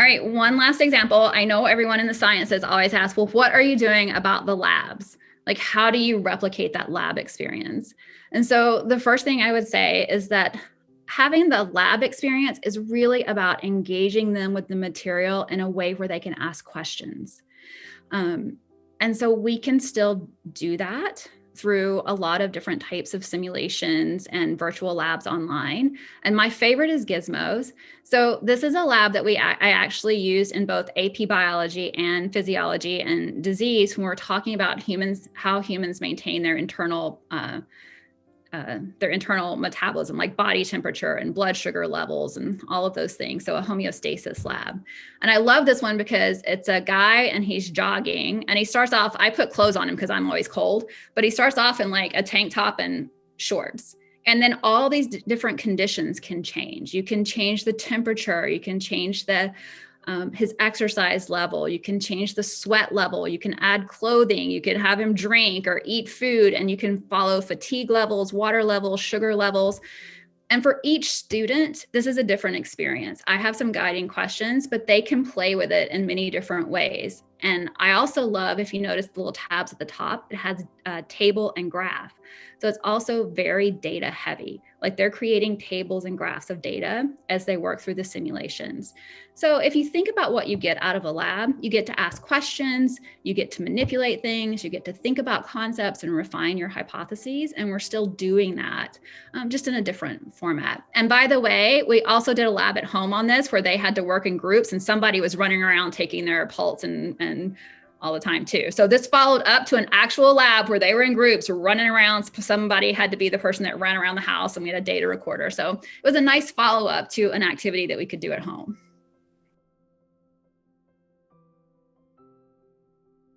right, one last example. I know everyone in the sciences always asks, well, what are you doing about the labs? Like, how do you replicate that lab experience? And so the first thing I would say is that having the lab experience is really about engaging them with the material in a way where they can ask questions. And so we can still do that through a lot of different types of simulations and virtual labs online. And my favorite is Gizmos. So this is a lab that I actually used in both AP biology and physiology and disease when we're talking about humans, how humans maintain their internal metabolism, like body temperature and blood sugar levels and all of those things. So a homeostasis lab. And I love this one because it's a guy and he's jogging and he starts off, I put clothes on him because I'm always cold, but he starts off in like a tank top and shorts. And then all these different conditions can change. You can change the temperature, you can change his exercise level, you can change the sweat level, you can add clothing, you can have him drink or eat food, and you can follow fatigue levels, water levels, sugar levels. And for each student, this is a different experience. I have some guiding questions, but they can play with it in many different ways. And I also love, if you notice the little tabs at the top, it has a table and graph. So it's also very data heavy. Like they're creating tables and graphs of data as they work through the simulations. So if you think about what you get out of a lab, you get to ask questions, you get to manipulate things, you get to think about concepts and refine your hypotheses. And we're still doing that, just in a different format. And by the way, we also did a lab at home on this where they had to work in groups and somebody was running around taking their pulse and all the time too. So this followed up to an actual lab where they were in groups running around. Somebody had to be the person that ran around the house and we had a data recorder. So it was a nice follow-up to an activity that we could do at home.